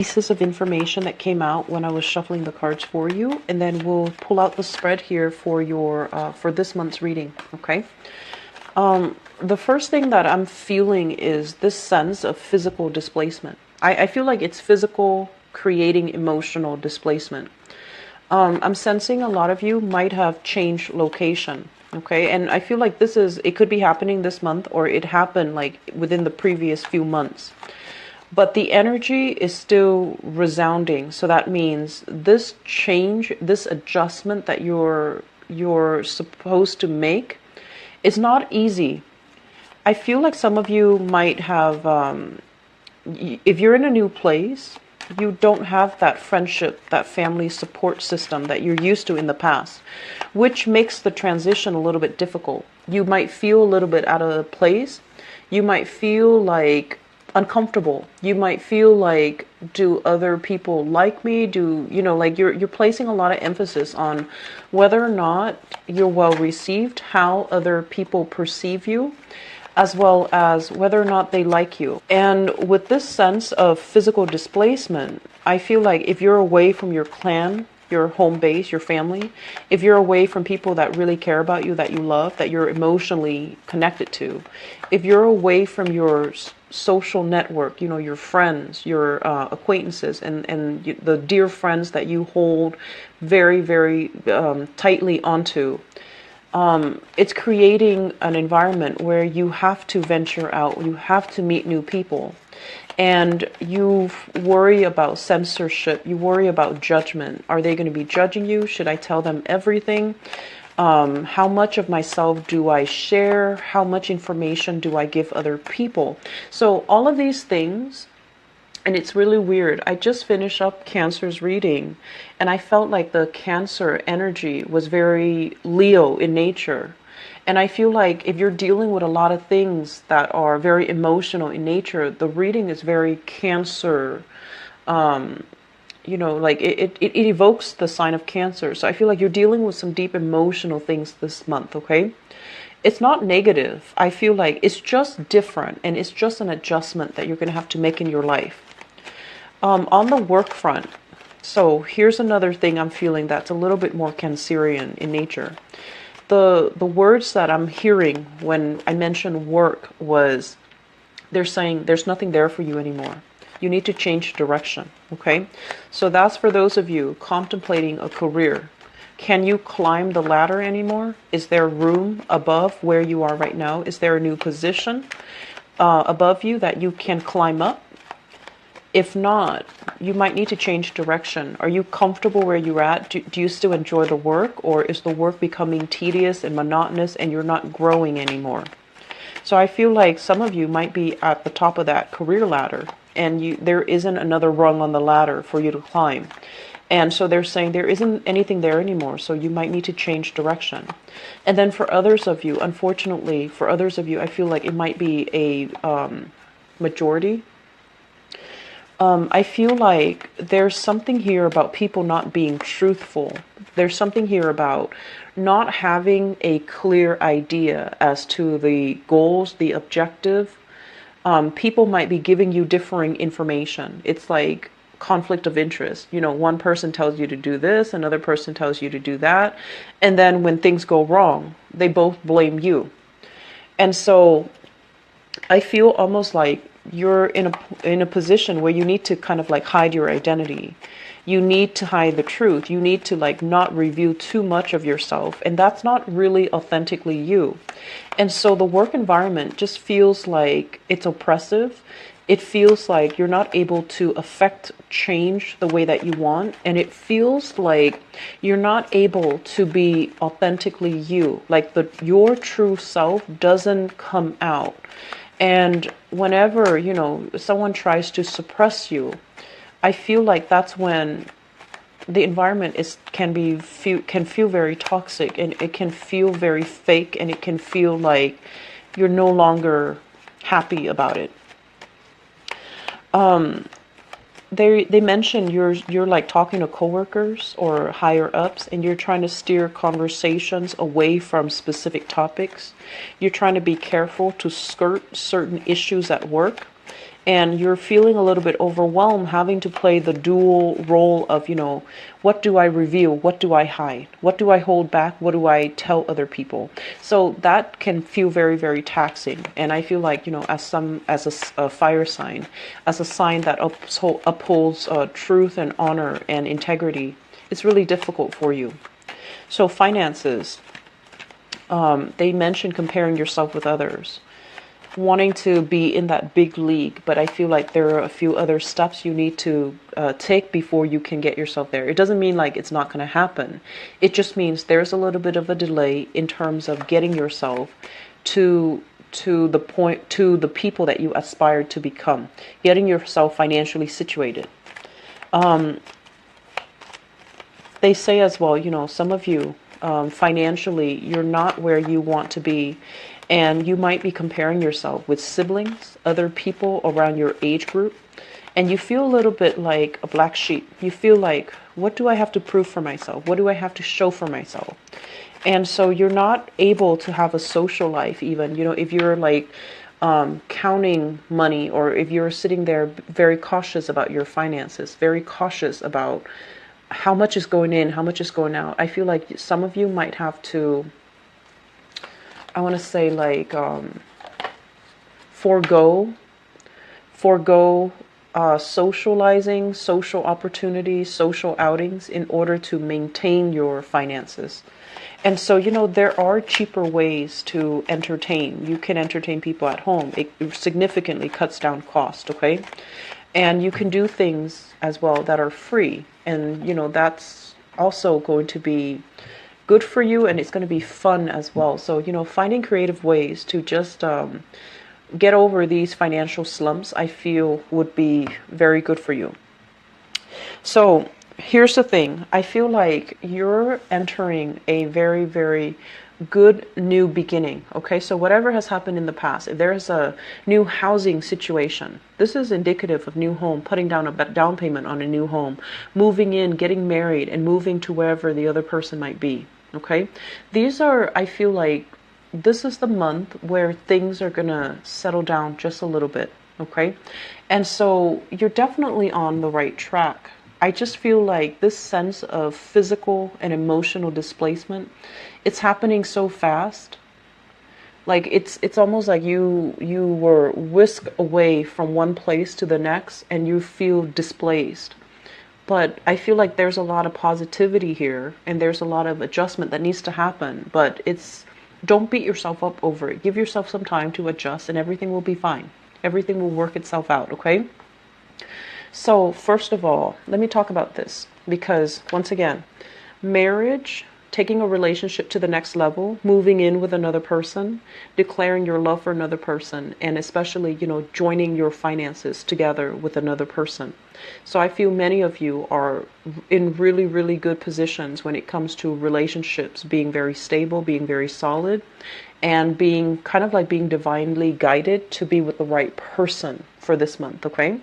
pieces of information that came out when I was shuffling the cards for you, and then we'll pull out the spread here for your for this month's reading. Okay. The first thing that I'm feeling is this sense of physical displacement. I feel like it's physical creating emotional displacement. I'm sensing a lot of you might have changed location. Okay, and I feel like it could be happening this month, or it happened like within the previous few months. But the energy is still resounding. So that means this change, this adjustment that you're supposed to make is not easy. I feel like some of you might have, if you're in a new place, you don't have that friendship, that family support system that you're used to in the past, which makes the transition a little bit difficult. You might feel a little bit out of place. You might feel like uncomfortable. You might feel like, do other people like me? Like you're placing a lot of emphasis on whether or not you're well received, how other people perceive you, as well as whether or not they like you. And with this sense of physical displacement, I feel like if you're away from your clan, your home base, your family, if you're away from people that really care about you, that you love, that you're emotionally connected to, if you're away from your social network, your friends, your acquaintances, and the dear friends that you hold very, very tightly onto, it's creating an environment where you have to venture out, you have to meet new people. And you worry about censorship, you worry about judgment. Are they going to be judging you? Should I tell them everything? How much of myself do I share? How much information do I give other people? So all of these things, and it's really weird. I just finished up Cancer's reading, and I felt like the Cancer energy was very Leo in nature. And I feel like if you're dealing with a lot of things that are very emotional in nature, the reading is very Cancer. Like it evokes the sign of Cancer. So I feel like you're dealing with some deep emotional things this month, okay? It's not negative. I feel like it's just different, and it's just an adjustment that you're going to have to make in your life. On the work front, so here's another thing I'm feeling that's a little bit more Cancerian in nature. The words that I'm hearing when I mention work was, they're saying there's nothing there for you anymore. You need to change direction, okay? So that's for those of you contemplating a career. Can you climb the ladder anymore? Is there room above where you are right now? Is there a new position above you that you can climb up? If not, you might need to change direction. Are you comfortable where you're at? Do you still enjoy the work, or is the work becoming tedious and monotonous and you're not growing anymore? So I feel like some of you might be at the top of that career ladder, and there isn't another rung on the ladder for you to climb. And so they're saying there isn't anything there anymore, so you might need to change direction. And then for others of you, unfortunately, for others of you, I feel like it might be a majority. I feel like there's something here about people not being truthful. There's something here about not having a clear idea as to the goals, the objective. People might be giving you differing information. It's like conflict of interest. One person tells you to do this, another person tells you to do that. And then when things go wrong, they both blame you. And so I feel almost like you're in a position where you need to kind of like hide your identity. You need to hide the truth. You need to like not reveal too much of yourself. And that's not really authentically you. And so the work environment just feels like it's oppressive. It feels like you're not able to affect change the way that you want. And it feels like you're not able to be authentically you. Like your true self doesn't come out. And whenever, someone tries to suppress you, I feel like that's when the environment can feel very toxic, and it can feel very fake, and it can feel like you're no longer happy about it. They mentioned you're like talking to coworkers or higher ups, and you're trying to steer conversations away from specific topics. You're trying to be careful to skirt certain issues at work. and you're feeling a little bit overwhelmed having to play the dual role of, what do I reveal? What do I hide? What do I hold back? What do I tell other people? So that can feel very, very taxing. And I feel like, as a fire sign, as a sign that upholds truth and honor and integrity, it's really difficult for you. So finances, they mention comparing yourself with others, wanting to be in that big league, but I feel like there are a few other steps you need to take before you can get yourself there. It doesn't mean like it's not going to happen. It just means there's a little bit of a delay in terms of getting yourself to the people that you aspire to become, getting yourself financially situated. They say as well, some of you, financially, you're not where you want to be. And you might be comparing yourself with siblings, other people around your age group. And you feel a little bit like a black sheep. You feel like, what do I have to prove for myself? What do I have to show for myself? And so you're not able to have a social life even. If you're like counting money, or if you're sitting there very cautious about your finances, very cautious about how much is going in, how much is going out. I feel like some of you might have to, I want to say like forego socializing, social opportunities, social outings in order to maintain your finances. And so, there are cheaper ways to entertain. You can entertain people at home. It significantly cuts down cost, okay? And you can do things as well that are free. And, that's also going to be good for you, and it's going to be fun as well. So, finding creative ways to just get over these financial slumps, I feel would be very good for you. So here's the thing. I feel like you're entering a very, very good new beginning. Okay, so whatever has happened in the past, if there's a new housing situation, this is indicative of new home, putting down a down payment on a new home, moving in, getting married, and moving to wherever the other person might be. Okay, these are, I feel like this is the month where things are gonna settle down just a little bit. Okay, and so you're definitely on the right track. I just feel like this sense of physical and emotional displacement, it's happening so fast. Like it's almost like you were whisked away from one place to the next and you feel displaced. But I feel like there's a lot of positivity here, and there's a lot of adjustment that needs to happen. But don't beat yourself up over it. Give yourself some time to adjust, and everything will be fine. Everything will work itself out, okay? So first of all, let me talk about this, because once again, marriage, taking a relationship to the next level, moving in with another person, declaring your love for another person, and especially, joining your finances together with another person. So I feel many of you are in really, really good positions when it comes to relationships being very stable, being very solid, and being kind of like being divinely guided to be with the right person for this month, okay?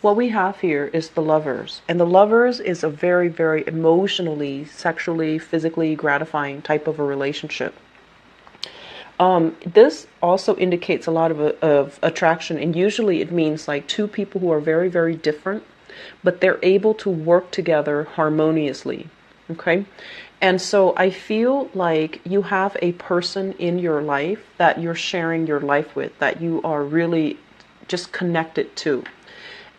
What we have here is the Lovers. And the Lovers is a very, very emotionally, sexually, physically gratifying type of a relationship. This also indicates a lot of attraction, and usually it means like two people who are very, very different, but they're able to work together harmoniously, okay? And so I feel like you have a person in your life that you're sharing your life with, that you are really just connected to.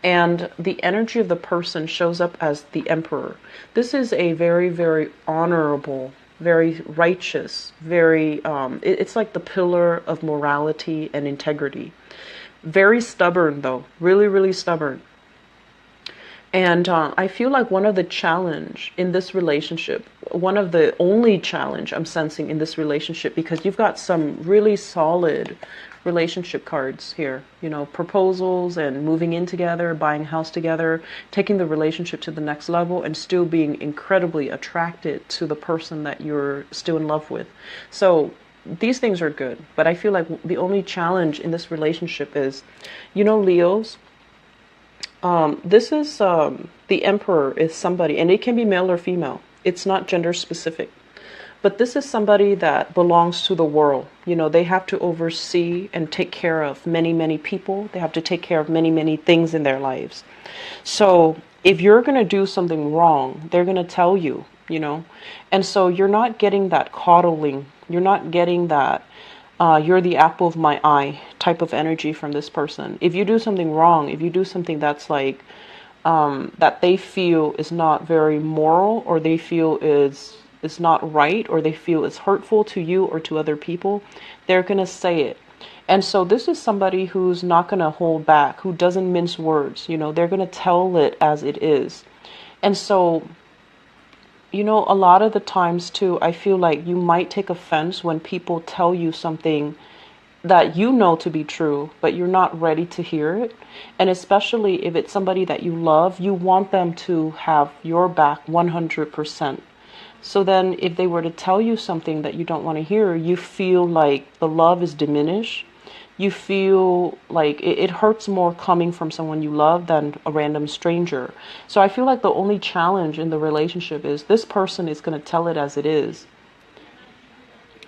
And the energy of the person shows up as the Emperor. This is a very, very honorable, very righteous, very, it's like the pillar of morality and integrity. Very stubborn though, really, really stubborn. And I feel like one of the challenge in this relationship, one of the only challenge I'm sensing in this relationship, because you've got some really solid relationship cards here, proposals and moving in together, buying a house together, taking the relationship to the next level, and still being incredibly attracted to the person that you're still in love with. So these things are good, but I feel like the only challenge in this relationship is, Leos, this is the Emperor is somebody, and it can be male or female. It's not gender specific. But this is somebody that belongs to the world. You know, they have to oversee and take care of many, many people. They have to take care of many, many things in their lives. So if you're going to do something wrong, they're going to tell you, you know. And so you're not getting that coddling. You're not getting that you're the apple of my eye type of energy from this person. If you do something wrong, if you do something that's like, that they feel is not very moral, or they feel is not right, or they feel is hurtful to you or to other people, they're going to say it. And so this is somebody who's not going to hold back, who doesn't mince words. You know, they're going to tell it as it is. And so, you know, a lot of the times too, I feel like you might take offense when people tell you something that you know to be true, but you're not ready to hear it. And especially if it's somebody that you love, you want them to have your back 100%. So then if they were to tell you something that you don't want to hear, you feel like the love is diminished. You feel like it hurts more coming from someone you love than a random stranger. So I feel like the only challenge in the relationship is this person is going to tell it as it is.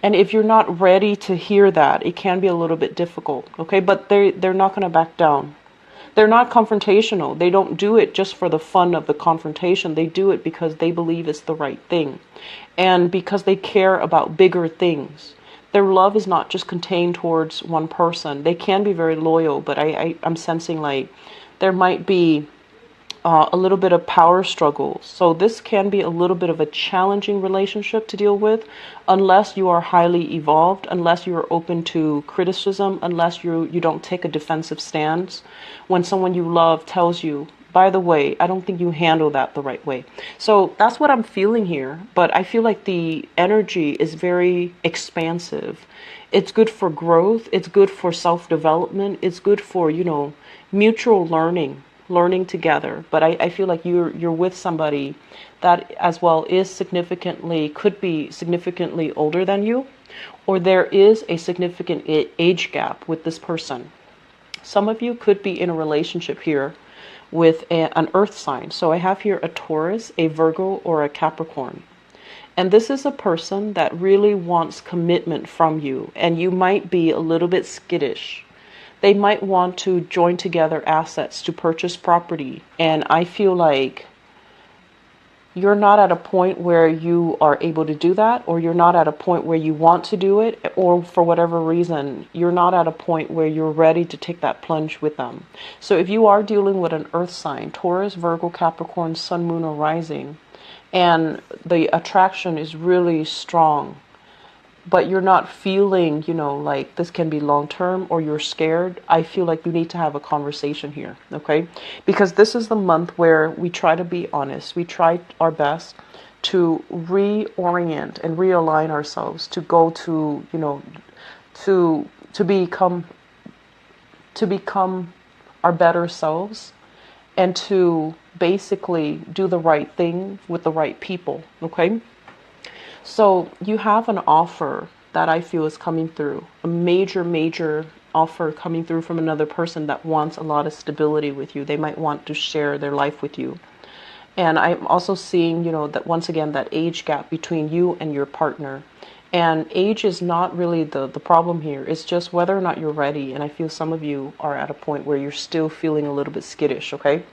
And if you're not ready to hear that, it can be a little bit difficult, okay? But they're not going to back down. They're not confrontational. They don't do it just for the fun of the confrontation. They do it because they believe it's the right thing. And because they care about bigger things. Their love is not just contained towards one person. They can be very loyal, but I'm sensing like there might be a little bit of power struggle. So this can be a little bit of a challenging relationship to deal with, unless you are highly evolved, unless you are open to criticism, unless you don't take a defensive stance. When someone you love tells you, by the way, I don't think you handle that the right way. So that's what I'm feeling here. But I feel like the energy is very expansive. It's good for growth. It's good for self-development. It's good for, you know, mutual learning together. But I feel like you're with somebody that as well could be significantly older than you, or there is a significant age gap with this person. Some of you could be in a relationship here with an earth sign. So I have here a Taurus, a Virgo, or a Capricorn. And this is a person that really wants commitment from you, and you might be a little bit skittish. They might want to join together assets to purchase property. And I feel like you're not at a point where you are able to do that, or you're not at a point where you want to do it, or for whatever reason, you're not at a point where you're ready to take that plunge with them. So if you are dealing with an earth sign, Taurus, Virgo, Capricorn, Sun, Moon, or Rising, and the attraction is really strong, but you're not feeling, you know, like this can be long term, or you're scared, I feel like you need to have a conversation here, okay? Because this is the month where we try to be honest. We try our best to reorient and realign ourselves to go to, you know, to become our better selves, and to basically do the right thing with the right people, okay? So you have an offer that I feel is coming through, a major offer coming through from another person that wants a lot of stability with you. They might want to share their life with you. And I'm also seeing, you know, that once again, that age gap between you and your partner. And age is not really the problem here. It's just whether or not you're ready. And I feel some of you are at a point where you're still feeling a little bit skittish, okay?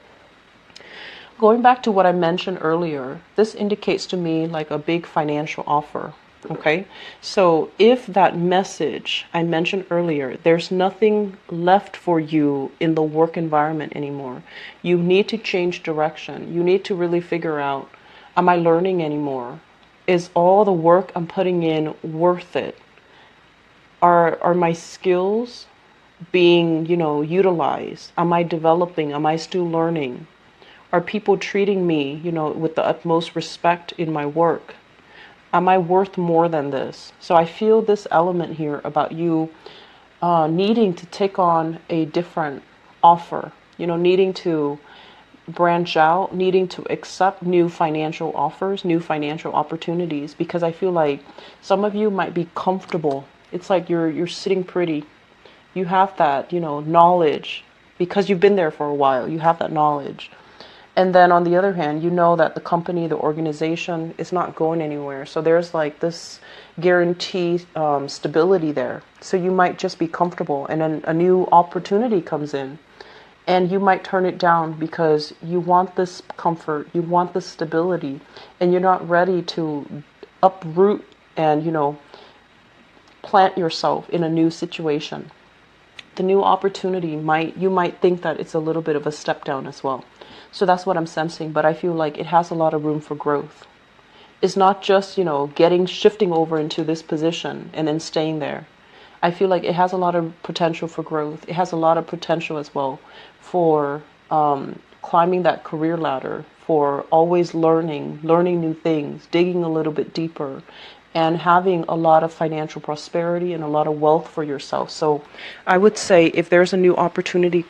Going back to what I mentioned earlier, this indicates to me like a big financial offer, okay? So if that message I mentioned earlier, there's nothing left for you in the work environment anymore. You need to change direction. You need to really figure out, am I learning anymore? Is all the work I'm putting in worth it? Are my skills being, you know, utilized? Am I developing? Am I still learning? Are people treating me, you know, with the utmost respect in my work? Am I worth more than this? So I feel this element here about you needing to take on a different offer, you know, needing to branch out, needing to accept new financial offers, new financial opportunities, because I feel like some of you might be comfortable. It's like you're sitting pretty. You have that, you know, knowledge because you've been there for a while. You have that knowledge. And then on the other hand, you know that the company, the organization is not going anywhere. So there's like this guaranteed stability there. So you might just be comfortable, and then a new opportunity comes in, and you might turn it down because you want this comfort, you want this stability, and you're not ready to uproot and, plant yourself in a new situation. The new opportunity you might think that it's a little bit of a step down as well. So that's what I'm sensing, but I feel like it has a lot of room for growth. It's not just, shifting over into this position and then staying there. I feel like it has a lot of potential for growth. It has a lot of potential as well for climbing that career ladder, for always learning new things, digging a little bit deeper, and having a lot of financial prosperity and a lot of wealth for yourself. So I would say if there's a new opportunity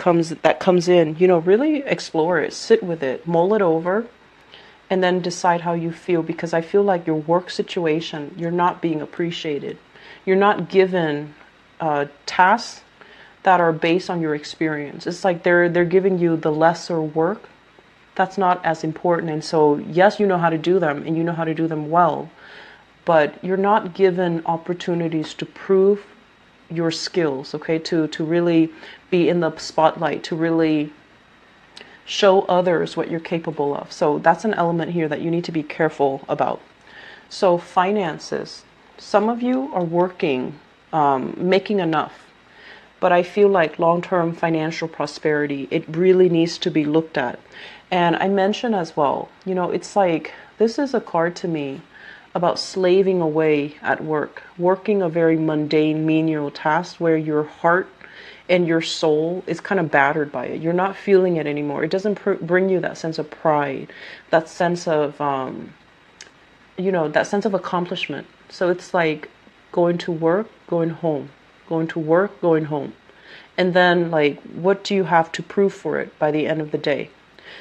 that comes in, really explore it, sit with it, mull it over, and then decide how you feel, because I feel like your work situation, you're not being appreciated. You're not given tasks that are based on your experience. It's like they're giving you the lesser work that's not as important. And so, yes, you know how to do them and you know how to do them well, but you're not given opportunities to prove your skills, okay? To really be in the spotlight, to really show others what you're capable of. So that's an element here that you need to be careful about. So finances, some of you are working, making enough, but I feel like long-term financial prosperity, it really needs to be looked at. And I mentioned as well, it's like, this is a card to me about slaving away at work, working a very mundane, menial task where your heart and your soul is kind of battered by it. You're not feeling it anymore. It doesn't bring you that sense of pride, that sense of, that sense of accomplishment. So it's like going to work, going home, going to work, going home. And then like, what do you have to prove for it by the end of the day?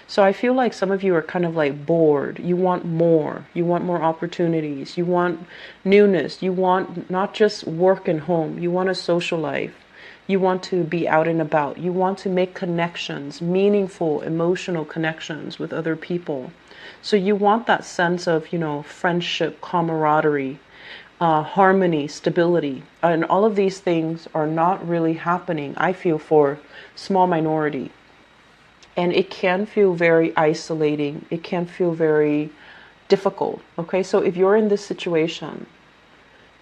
So I feel like some of you are kind of like bored. You want more. You want more opportunities. You want newness. You want not just work and home. You want a social life. You want to be out and about. You want to make connections, meaningful, emotional connections with other people. So you want that sense of, friendship, camaraderie, harmony, stability. And all of these things are not really happening, I feel, for small minority. And it can feel very isolating. It can feel very difficult. Okay, so if you're in this situation,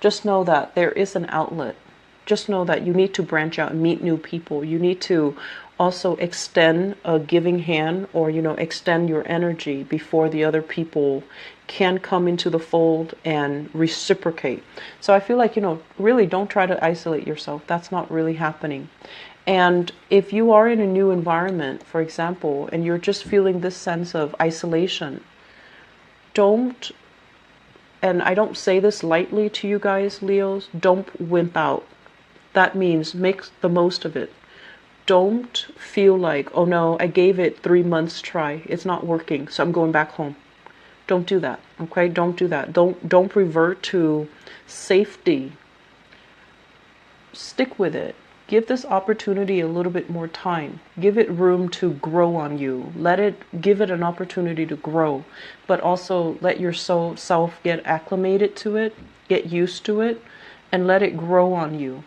just know that there is an outlet. Just know that you need to branch out and meet new people. You need to also extend a giving hand, or, extend your energy before the other people can come into the fold and reciprocate. So I feel like, really don't try to isolate yourself. That's not really happening. And if you are in a new environment, for example, and you're just feeling this sense of isolation, don't, and I don't say this lightly to you guys, Leos, don't wimp out. That means make the most of it. Don't feel like, oh no, I gave it 3 months try. It's not working, so I'm going back home. Don't do that, okay? Don't do that. Don't revert to safety. Stick with it. Give this opportunity a little bit more time. Give it room to grow on you. Give it an opportunity to grow, but also let your self get acclimated to it, get used to it, and let it grow on you.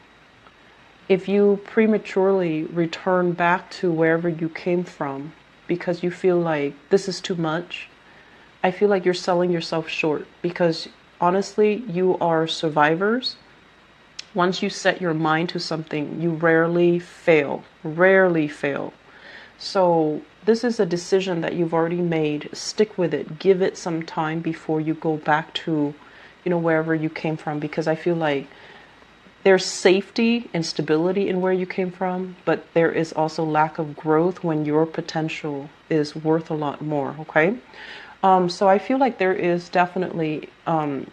If you prematurely return back to wherever you came from because you feel like this is too much, I feel like you're selling yourself short, because honestly, you are survivors. Once you set your mind to something, you rarely fail. So this is a decision that you've already made. Stick with it. Give it some time before you go back to, wherever you came from, because I feel like there's safety and stability in where you came from, but there is also lack of growth when your potential is worth a lot more, okay? So I feel like there is definitely, I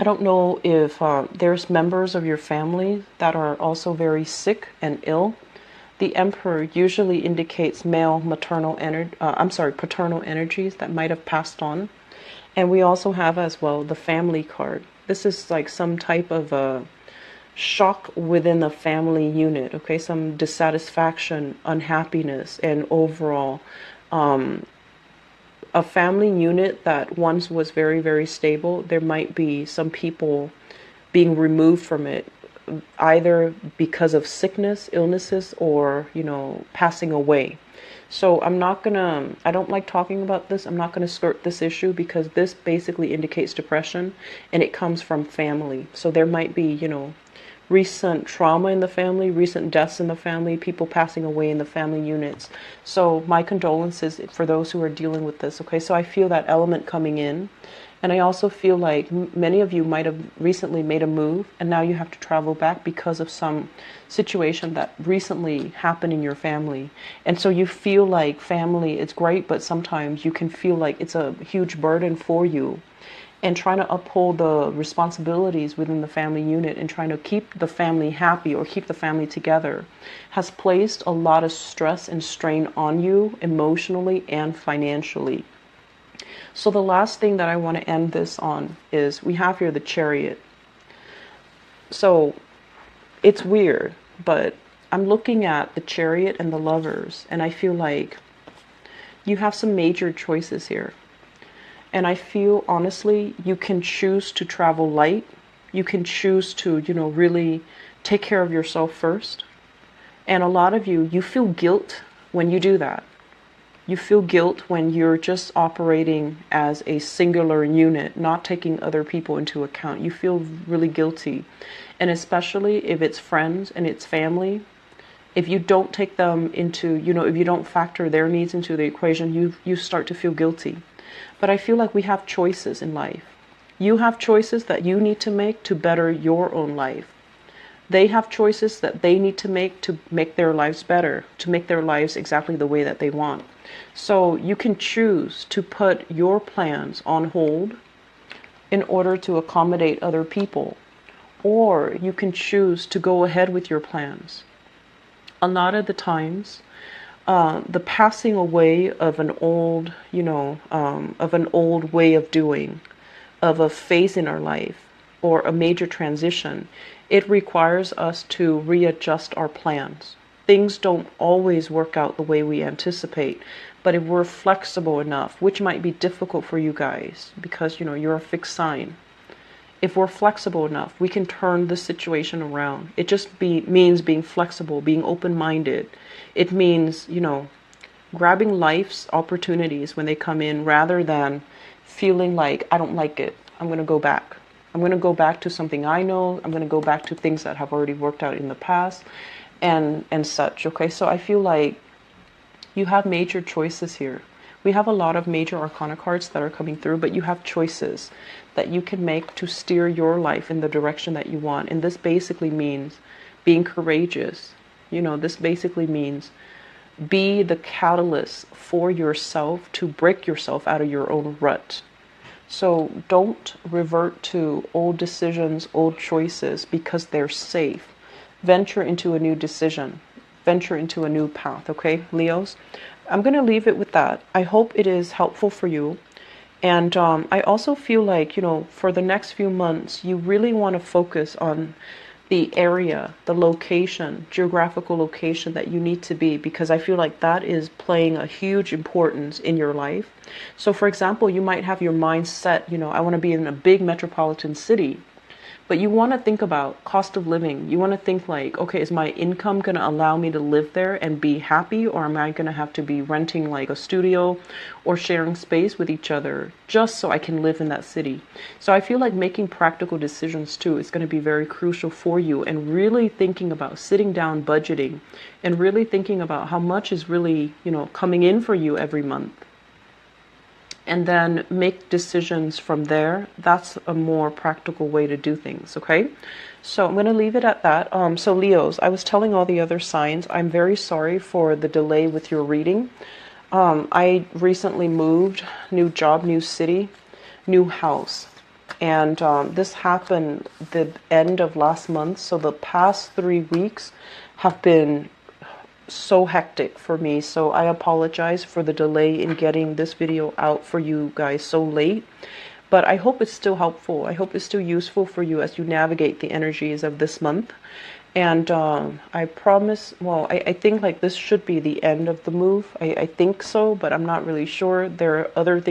don't know if there's members of your family that are also very sick and ill. The Emperor usually indicates paternal energies that might have passed on. And we also have as well the family card. This is like some type of shock within the family unit, okay? Some dissatisfaction, unhappiness, and overall a family unit that once was very, very stable. There might be some people being removed from it, either because of sickness, illnesses, or, you know, passing away. So I don't like talking about this. I'm not gonna skirt this issue because this basically indicates depression and it comes from family. So there might be, you know, recent trauma in the family, recent deaths in the family, people passing away in the family units. So my condolences for those who are dealing with this, okay? So I feel that element coming in. And I also feel like many of you might have recently made a move and now you have to travel back because of some situation that recently happened in your family. And so you feel like family is great, but sometimes you can feel like it's a huge burden for you. And trying to uphold the responsibilities within the family unit and trying to keep the family happy or keep the family together has placed a lot of stress and strain on you emotionally and financially. So the last thing that I want to end this on is we have here the Chariot. So it's weird, but I'm looking at the Chariot and the Lovers, and I feel like you have some major choices here. And I feel, honestly, you can choose to travel light. You can choose to, you know, really take care of yourself first. And a lot of you feel guilt when you do that. You feel guilt when you're just operating as a singular unit, not taking other people into account. You feel really guilty. And especially if it's friends and it's family, if you don't take them into, you know, if you don't factor their needs into the equation, you start to feel guilty. But I feel like we have choices in life. You have choices that you need to make to better your own life. They have choices that they need to make their lives better, to make their lives exactly the way that they want. So you can choose to put your plans on hold in order to accommodate other people, or you can choose to go ahead with your plans. A lot of the times, the passing away of an old, of an old way of doing, of a phase in our life, or a major transition, it requires us to readjust our plans. Things don't always work out the way we anticipate, but if we're flexible enough, which might be difficult for you guys because, you know, you're a fixed sign. If we're flexible enough, we can turn the situation around. It just means being flexible, being open-minded. It means, you know, grabbing life's opportunities when they come in rather than feeling like, I don't like it, I'm going to go back. I'm going to go back to something I know. I'm going to go back to things that have already worked out in the past and such, okay? So I feel like you have major choices here. We have a lot of major arcana cards that are coming through, but you have choices that you can make to steer your life in the direction that you want. And this basically means being courageous. You know, this basically means be the catalyst for yourself to break yourself out of your own rut. So don't revert to old decisions, old choices because they're safe. Venture into a new decision. Venture into a new path, okay, Leos? I'm going to leave it with that. I hope it is helpful for you. And I also feel like, you know, for the next few months, you really want to focus on the area, the location, geographical location that you need to be, because I feel like that is playing a huge importance in your life. So for example, you might have your mind set, you know, I want to be in a big metropolitan city. But you want to think about cost of living. You want to think like, okay, is my income going to allow me to live there and be happy? Or am I going to have to be renting like a studio or sharing space with each other just so I can live in that city? So I feel like making practical decisions too is going to be very crucial for you, and really thinking about sitting down, budgeting, and really thinking about how much is really, you know, coming in for you every month. And then make decisions from there. That's a more practical way to do things, okay? So I'm going to leave it at that. So Leos, I was telling all the other signs, I'm very sorry for the delay with your reading. I recently moved, new job, new city, new house. And this happened the end of last month. So the past 3 weeks have been so hectic for me, so I apologize for the delay in getting this video out for you guys so late. But I hope it's still helpful. I hope it's still useful for you as you navigate the energies of this month. And I promise, well, I think like this should be the end of the move. I think so, but I'm not really sure. There are other things